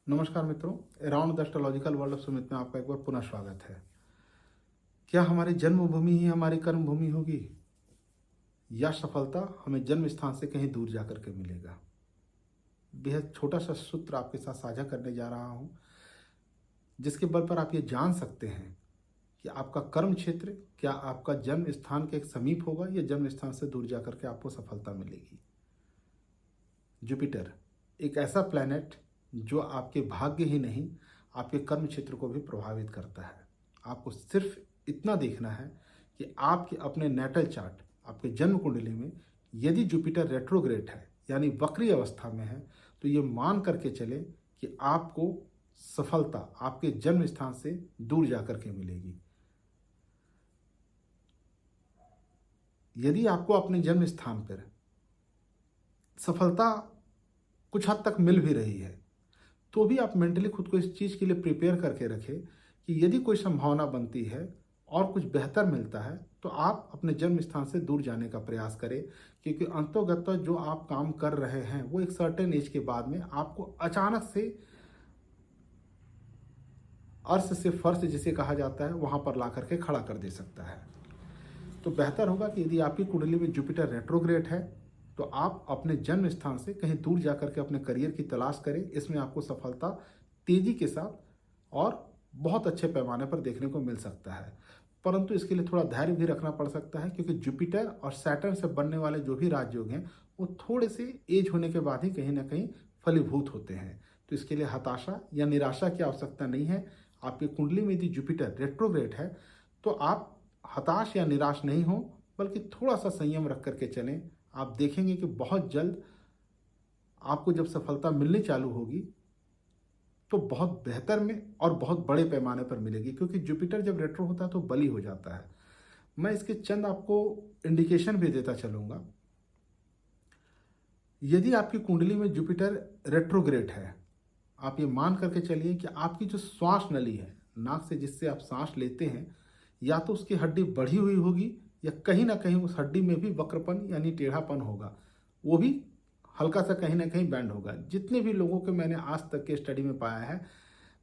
नमस्कार मित्रों, around the astrological world of Sumit में आपका एक बार पुनः स्वागत है। क्या हमारी जन्मभूमि ही हमारी कर्मभूमि होगी या सफलता हमें जन्म स्थान से कहीं दूर जाकर के मिलेगा? बेहद छोटा सा सूत्र आपके साथ साझा करने जा रहा हूं, जिसके बल पर आप ये जान सकते हैं कि आपका कर्म क्षेत्र क्या आपका जन्म स्थान के एक समीप होगा या जन्म स्थान से दूर जाकर के आपको सफलता मिलेगी। जुपिटर एक ऐसा प्लैनेट जो आपके भाग्य ही नहीं आपके कर्म क्षेत्र को भी प्रभावित करता है। आपको सिर्फ इतना देखना है कि आपके अपने नेटल चार्ट, आपके जन्म कुंडली में यदि जुपिटर रेट्रोग्रेड है यानी वक्री अवस्था में है, तो ये मान करके चले कि आपको सफलता आपके जन्म स्थान से दूर जाकर के मिलेगी। यदि आपको अपने जन्म स्थान पर सफलता कुछ हद तक मिल भी रही है, तो भी आप मेंटली खुद को इस चीज़ के लिए प्रिपेयर करके रखें कि यदि कोई संभावना बनती है और कुछ बेहतर मिलता है तो आप अपने जन्म स्थान से दूर जाने का प्रयास करें, क्योंकि अंतोगत जो आप काम कर रहे हैं वो एक सर्टेन एज के बाद में आपको अचानक से अर्श से फर्श जिसे कहा जाता है वहाँ पर ला करके खड़ा कर दे सकता है। तो बेहतर होगा कि यदि आपकी कुंडली में जुपिटर रेट्रोग्रेड है तो आप अपने जन्म स्थान से कहीं दूर जाकर के अपने करियर की तलाश करें। इसमें आपको सफलता तेजी के साथ और बहुत अच्छे पैमाने पर देखने को मिल सकता है, परंतु इसके लिए थोड़ा धैर्य भी रखना पड़ सकता है, क्योंकि जुपिटर और सैटर्न से बनने वाले जो भी राजयोग हैं वो थोड़े से एज होने के बाद ही कहीं ना कहीं फलीभूत होते हैं। तो इसके लिए हताशा या निराशा की आवश्यकता नहीं है। आपकी कुंडली में यदि जुपिटर रेट्रोग्रेड है तो आप हताश या निराश नहीं हो, बल्कि थोड़ा सा संयम रख करके चलें। आप देखेंगे कि बहुत जल्द आपको जब सफलता मिलनी चालू होगी तो बहुत बेहतर में और बहुत बड़े पैमाने पर मिलेगी, क्योंकि जुपिटर जब रेट्रो होता है तो बली हो जाता है। मैं इसके चंद आपको इंडिकेशन भी देता चलूंगा। यदि आपकी कुंडली में जुपिटर रेट्रोग्रेड है, आप ये मान करके चलिए कि आपकी जो श्वास नली है, नाक से जिससे आप सांस लेते हैं, या तो उसकी हड्डी बढ़ी हुई होगी या कहीं ना कहीं उस हड्डी में भी वक्रपन यानी टेढ़ापन होगा, वो भी हल्का सा कहीं ना कहीं बैंड होगा। जितने भी लोगों के मैंने आज तक के स्टडी में पाया है,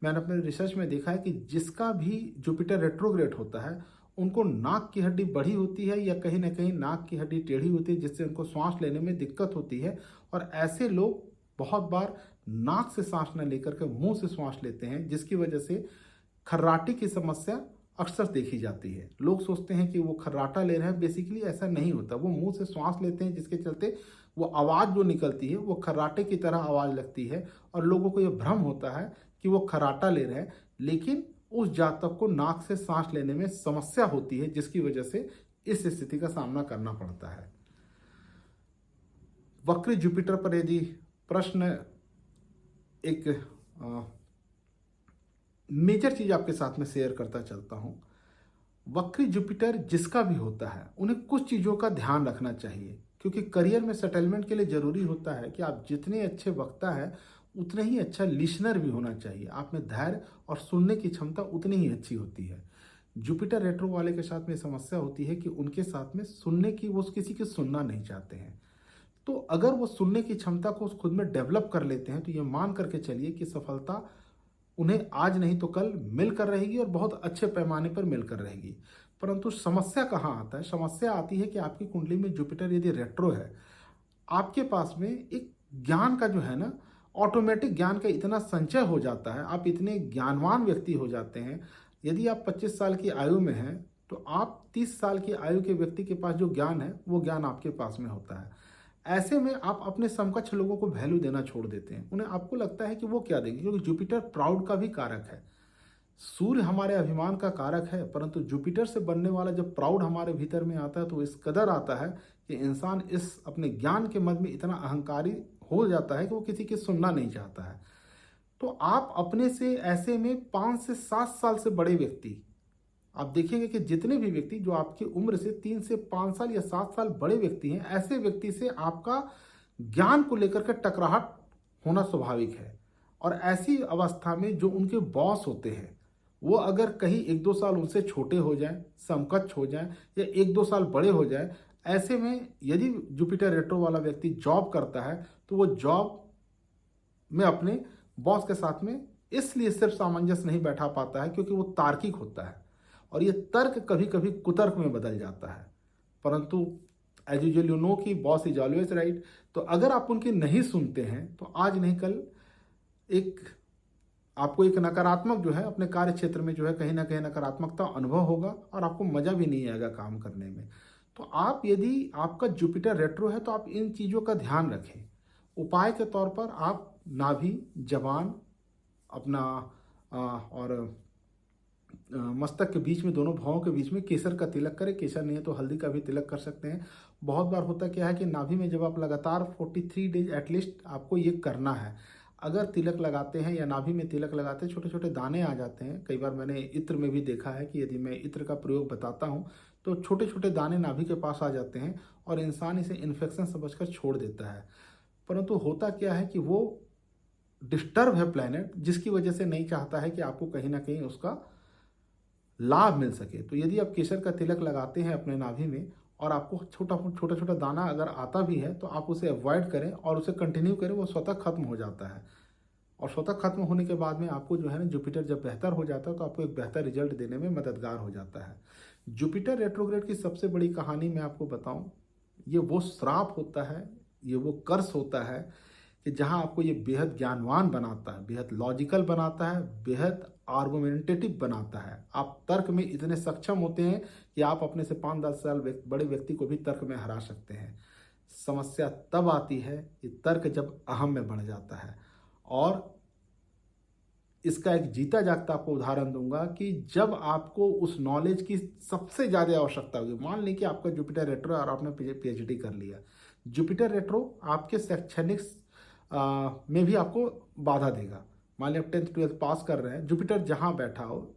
मैंने अपने रिसर्च में देखा है कि जिसका भी जुपिटर रेट्रोग्रेड होता है उनको नाक की हड्डी बढ़ी होती है या कहीं ना कहीं नाक की हड्डी टेढ़ी होती है, जिससे उनको सांस लेने में दिक्कत होती है। और ऐसे लोग बहुत बार नाक से सांस न लेकर के मुंह से सांस लेते हैं, जिसकी वजह से खर्राटे की समस्या अक्सर देखी जाती है। लोग सोचते हैं कि वो खर्राटा ले रहे हैं, बेसिकली ऐसा नहीं होता। वो मुंह से सांस लेते हैं, जिसके चलते वो आवाज़ जो निकलती है वो खर्राटे की तरह आवाज़ लगती है और लोगों को ये भ्रम होता है कि वो खर्राटा ले रहे हैं, लेकिन उस जातक को नाक से सांस लेने में समस्या होती है, जिसकी वजह से इस स्थिति का सामना करना पड़ता है। वक्री जुपिटर पर यदि प्रश्न, एक मेजर चीज आपके साथ में शेयर करता चलता हूं। वक्री जुपिटर जिसका भी होता है उन्हें कुछ चीजों का ध्यान रखना चाहिए, क्योंकि करियर में सेटलमेंट के लिए जरूरी होता है कि आप जितने अच्छे वक्ता है उतने ही अच्छा लिसनर भी होना चाहिए। आप में धैर्य और सुनने की क्षमता उतनी ही अच्छी होती है। जुपिटर रेट्रो वाले के साथ में समस्या होती है कि उनके साथ में सुनने की, वो किसी की सुनना नहीं चाहते हैं। तो अगर वो सुनने की क्षमता को खुद में डेवलप कर लेते हैं तो ये मान करके चलिए कि सफलता उन्हें आज नहीं तो कल मिलकर रहेगी और बहुत अच्छे पैमाने पर मिलकर रहेगी। परंतु समस्या कहाँ आता है? समस्या आती है कि आपकी कुंडली में जुपिटर यदि रेट्रो है, आपके पास में एक ज्ञान का जो है ना, ऑटोमेटिक ज्ञान का इतना संचय हो जाता है, आप इतने ज्ञानवान व्यक्ति हो जाते हैं। यदि आप 25 साल की आयु में हैं तो आप 30 साल की आयु के व्यक्ति के पास जो ज्ञान है वो ज्ञान आपके पास में होता है। ऐसे में आप अपने समकक्ष लोगों को वैल्यू देना छोड़ देते हैं। उन्हें आपको लगता है कि वो क्या देंगे, क्योंकि जुपिटर प्राउड का भी कारक है। सूर्य हमारे अभिमान का कारक है, परंतु जुपिटर से बनने वाला जब प्राउड हमारे भीतर में आता है तो इस कदर आता है कि इंसान इस अपने ज्ञान के मद में इतना अहंकारी हो जाता है कि वो किसी की सुनना नहीं चाहता है। तो आप अपने से ऐसे में 5 से 7 साल से बड़े व्यक्ति, आप देखेंगे कि जितने भी व्यक्ति जो आपकी उम्र से 3 से 5 साल या 7 साल बड़े व्यक्ति हैं, ऐसे व्यक्ति से आपका ज्ञान को लेकर के टकराहट होना स्वाभाविक है। और ऐसी अवस्था में जो उनके बॉस होते हैं वो अगर कहीं 1-2 साल उनसे छोटे हो जाएं, समकक्ष हो जाएं या 1-2 साल बड़े हो जाएं, ऐसे में यदि जुपिटर रेट्रो वाला व्यक्ति जॉब करता है तो वो जॉब में अपने बॉस के साथ में इसलिए सिर्फ सामंजस्य नहीं बैठा पाता है क्योंकि वो तार्किक होता है, और ये तर्क कभी कभी कुतर्क में बदल जाता है। परंतु एज यूजल यू नो कि बॉस इज ऑलवेज राइट। तो अगर आप उनकी नहीं सुनते हैं तो आज नहीं कल एक आपको एक नकारात्मक जो है अपने कार्य क्षेत्र में जो है कहीं ना कहीं नकारात्मकता अनुभव होगा, और आपको मजा भी नहीं आएगा काम करने में। तो आप यदि आपका जुपिटर रेट्रो है तो आप इन चीज़ों का ध्यान रखें। उपाय के तौर पर आप नाभि, जबान, अपना और मस्तक के बीच में, दोनों भौहों के बीच में केसर का तिलक करें। केसर नहीं है तो हल्दी का भी तिलक कर सकते हैं। बहुत बार होता क्या है कि नाभि में जब आप लगातार 43 डेज एटलीस्ट आपको ये करना है। अगर तिलक लगाते हैं या नाभि में तिलक लगाते हैं, छोटे छोटे दाने आ जाते हैं। कई बार मैंने इत्र में भी देखा है कि यदि मैं इत्र का प्रयोग बताता हूँ तो छोटे छोटे दाने नाभि के पास आ जाते हैं और इंसान इसे इन्फेक्शन समझकर छोड़ देता है। परंतु होता क्या है कि वो डिस्टर्ब है प्लैनेट, जिसकी वजह से नहीं चाहता है कि आपको कहीं ना कहीं उसका लाभ मिल सके। तो यदि आप केसर का तिलक लगाते हैं अपने नाभि में और आपको छोटा छोटा छोटा दाना अगर आता भी है तो आप उसे अवॉइड करें और उसे कंटिन्यू करें, वो स्वतः खत्म हो जाता है। और स्वतः खत्म होने के बाद में आपको जो है ना जुपिटर जब बेहतर हो जाता है तो आपको एक बेहतर रिजल्ट देने में मददगार हो जाता है। जुपिटर रेट्रोग्रेड की सबसे बड़ी कहानी मैं आपको बताऊं, ये वो श्राप होता है, ये वो कर्स होता है कि जहां आपको ये बेहद ज्ञानवान बनाता है, बेहद लॉजिकल बनाता है, बेहद आर्गुमेंटेटिव बनाता है। आप तर्क में इतने सक्षम होते हैं कि आप अपने से 5-10 साल बड़े व्यक्ति को भी तर्क में हरा सकते हैं। समस्या तब आती है कि तर्क जब अहम में बढ़ जाता है। और इसका एक जीता जागता आपको उदाहरण दूंगा कि जब आपको उस नॉलेज की सबसे ज़्यादा आवश्यकता होगी। मान लीजिए कि आपका जुपिटर रेट्रो और आपने पीएचडी कर लिया। जुपिटर रेट्रो आपके शैक्षणिक में भी आपको बाधा देगा। मान लिया आप 10th 12th पास कर रहे हैं, जुपिटर जहां बैठा हो,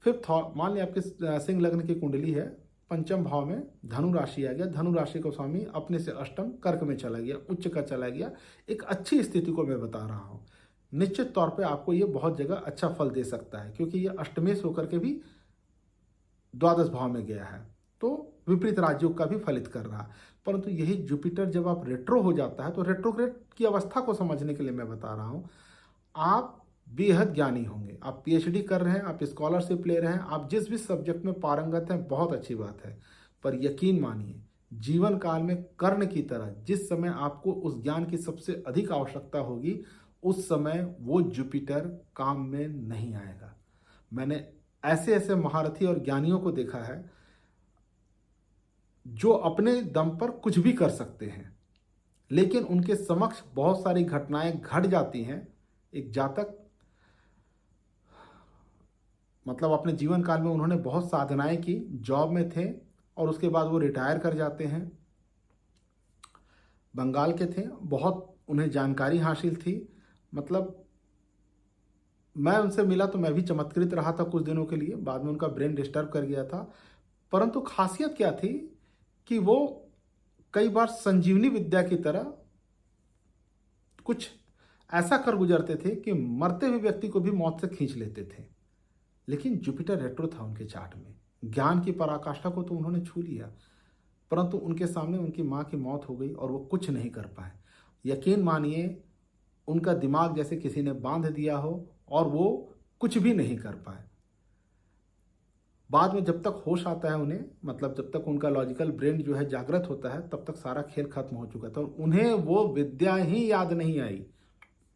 फिफ्थ मान लिया आपके सिंह लग्न की कुंडली है, पंचम भाव में धनु राशि आ गया, धनु राशि को स्वामी अपने से अष्टम कर्क में चला गया, उच्च का चला गया। एक अच्छी स्थिति को मैं बता रहा हूँ। निश्चित तौर पे आपको ये बहुत जगह अच्छा फल दे सकता है क्योंकि ये अष्टमेश होकर के भी द्वादश भाव में गया है, तो विपरीत राजयोग का भी फलित कर रहा है। परंतु यही जुपिटर जब आप रेट्रो हो जाता है तो रेट्रोग्रेड की अवस्था को समझने के लिए मैं बता रहा हूँ, आप बेहद ज्ञानी होंगे। आप पीएचडी कर रहे हैं, आप स्कॉलरशिप ले रहे हैं, आप जिस भी सब्जेक्ट में पारंगत हैं, बहुत अच्छी बात है। पर यकीन मानिए जीवन काल में कर्ण की तरह जिस समय आपको उस ज्ञान की सबसे अधिक आवश्यकता होगी, उस समय वो जुपिटर काम में नहीं आएगा। मैंने ऐसे ऐसे महारथी और ज्ञानियों को देखा है जो अपने दम पर कुछ भी कर सकते हैं, लेकिन उनके समक्ष बहुत सारी घटनाएं घट जाती हैं। एक जातक मतलब अपने जीवन काल में उन्होंने बहुत साधनाएं की, जॉब में थे और उसके बाद वो रिटायर कर जाते हैं। बंगाल के थे, बहुत उन्हें जानकारी हासिल थी। मतलब मैं उनसे मिला तो मैं भी चमत्कृत रहा था कुछ दिनों के लिए, बाद में उनका ब्रेन डिस्टर्ब कर गया था। परंतु खासियत क्या थी कि वो कई बार संजीवनी विद्या की तरह कुछ ऐसा कर गुजरते थे कि मरते हुए व्यक्ति को भी मौत से खींच लेते थे। लेकिन जुपिटर रेट्रो था उनके चार्ट में, ज्ञान की पराकाष्ठा को तो उन्होंने छू लिया, परंतु उनके सामने उनकी माँ की मौत हो गई और वो कुछ नहीं कर पाए। यकीन मानिए उनका दिमाग जैसे किसी ने बांध दिया हो और वो कुछ भी नहीं कर पाए। बाद में जब तक होश आता है उन्हें, मतलब जब तक उनका लॉजिकल ब्रेन जो है जागृत होता है, तब तक सारा खेल खत्म हो चुका था और उन्हें वो विद्या ही याद नहीं आई।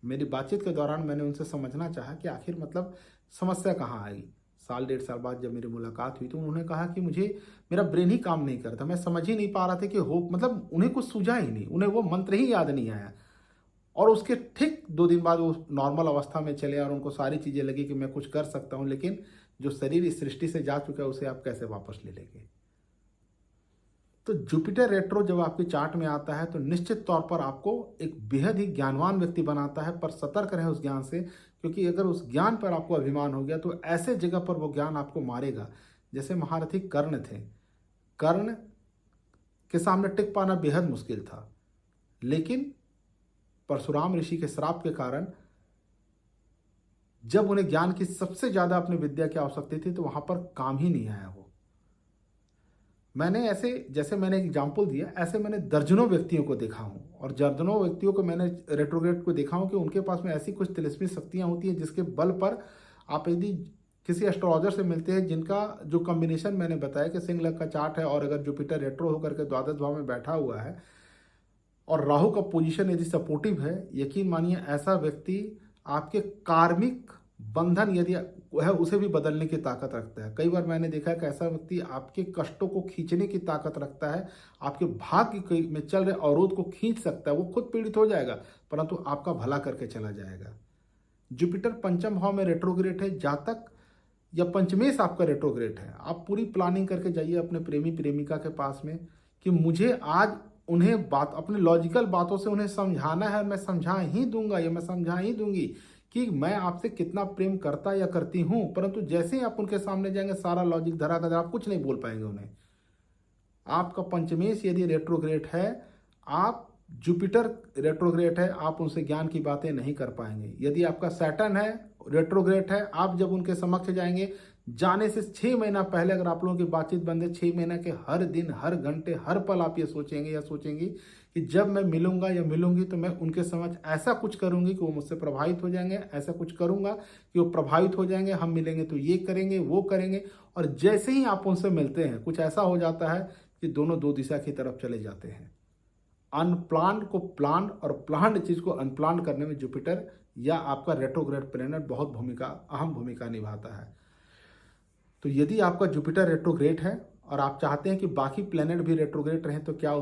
मेरी बातचीत के दौरान मैंने उनसे समझना चाहा कि आखिर मतलब समस्या कहाँ आई। साल 1.5 साल बाद जब मेरी मुलाकात हुई तो उन्होंने कहा कि मुझे मेरा ब्रेन ही काम नहीं कर रहा था, मैं समझ ही नहीं पा रहा था कि हो मतलब उन्हें कुछ सूझा ही नहीं, उन्हें वो मंत्र ही याद नहीं आया। और उसके ठीक 2 दिन बाद वो नॉर्मल अवस्था में चले और उनको सारी चीज़ें लगी कि मैं कुछ कर सकता हूँ, लेकिन जो शरीर इस सृष्टि से जा चुका है उसे आप कैसे वापस ले लेंगे। तो जुपिटर रेट्रो जब आपके चार्ट में आता है तो निश्चित तौर पर आपको एक बेहद ही ज्ञानवान व्यक्ति बनाता है, पर सतर्क रहें उस ज्ञान से, क्योंकि अगर उस ज्ञान पर आपको अभिमान हो गया तो ऐसे जगह पर वो ज्ञान आपको मारेगा। जैसे महारथी कर्ण थे, कर्ण के सामने टिक पाना बेहद मुश्किल था, लेकिन परशुराम ऋषि के श्राप के कारण जब उन्हें ज्ञान की सबसे ज्यादा अपनी विद्या की आवश्यकता थी तो वहां पर काम ही नहीं आया वो। मैंने ऐसे, जैसे मैंने एग्जाम्पल दिया, ऐसे मैंने दर्जनों व्यक्तियों को देखा हूँ और दर्जनों व्यक्तियों को मैंने रेट्रोग्रेड को देखा हूँ कि उनके पास में ऐसी कुछ तिलिस्मी शक्तियाँ होती हैं जिसके बल पर आप यदि किसी एस्ट्रोलॉजर से मिलते हैं जिनका जो कॉम्बिनेशन मैंने बताया कि सिंह लग्न का चार्ट है और अगर जुपिटर रेट्रो होकर के द्वादश भाव में बैठा हुआ है और राहु का पोजीशन यदि सपोर्टिव है, यकीन मानिए ऐसा व्यक्ति आपके कार्मिक बंधन यदि है उसे भी बदलने की ताकत रखता है। कई बार मैंने देखा है कि ऐसा व्यक्ति आपके कष्टों को खींचने की ताकत रखता है, आपके भाग्य में चल रहे अवरोध को खींच सकता है। वो खुद पीड़ित हो जाएगा परंतु आपका भला करके चला जाएगा। जुपिटर पंचम भाव में रेट्रोग्रेड है, जातक या पंचमेश आपका रेट्रोग्रेड है, आप पूरी प्लानिंग करके जाइए अपने प्रेमी प्रेमिका के पास में कि मुझे आज उन्हें बात अपने लॉजिकल बातों से उन्हें समझाना है, मैं समझा ही दूंगा या मैं समझा ही दूंगी कि मैं आपसे कितना प्रेम करता या करती हूं। परंतु जैसे ही आप उनके सामने जाएंगे सारा लॉजिक धरा कर आप कुछ नहीं बोल पाएंगे उन्हें। आपका पंचमेश यदि रेट्रोग्रेड है, आप जुपिटर रेट्रोग्रेड है, आप उनसे ज्ञान की बातें नहीं कर पाएंगे। यदि आपका सैटर्न है रेट्रोग्रेड है, आप जब उनके समक्ष जाएंगे जाने से 6 महीना पहले अगर आप लोगों की बातचीत बंद है, 6 महीना के हर दिन हर घंटे हर पल आप ये सोचेंगे या सोचेंगी कि जब मैं मिलूंगा या मिलूंगी तो मैं उनके समक्ष ऐसा कुछ करूंगी कि वो मुझसे प्रभावित हो जाएंगे, ऐसा कुछ करूंगा कि वो प्रभावित हो जाएंगे, हम मिलेंगे तो ये करेंगे वो करेंगे। और जैसे ही आप उनसे मिलते हैं कुछ ऐसा हो जाता है कि दोनों दो दिशा की तरफ चले जाते हैं। अनप्लान्ड को प्लान्ड और प्लान्ड चीज को अनप्लान्ड करने में जुपिटर या आपका रेट्रोग्रेड प्लैनेट बहुत अहम भूमिका निभाता है। तो यदि आपका जुपिटर रेट्रोग्रेड है और आप चाहते हैं कि बाकी प्लैनेट भी रेट्रोग्रेड रहें तो क्या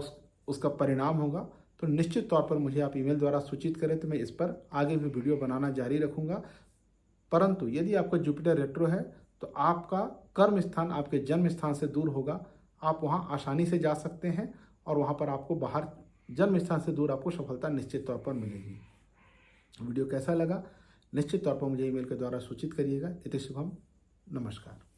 उसका परिणाम होगा, तो निश्चित तौर पर मुझे आप ईमेल द्वारा सूचित करें तो मैं इस पर आगे भी वीडियो बनाना जारी रखूंगा। परंतु यदि आपका जुपिटर रेट्रो है तो आपका कर्म स्थान आपके जन्म स्थान से दूर होगा, आप वहाँ आसानी से जा सकते हैं और वहाँ पर आपको बाहर जन्म स्थान से दूर आपको सफलता निश्चित तौर पर मिलेगी। वीडियो कैसा लगा निश्चित तौर पर मुझे ईमेल के द्वारा सूचित करिएगा। इति शुभम, नमस्कार।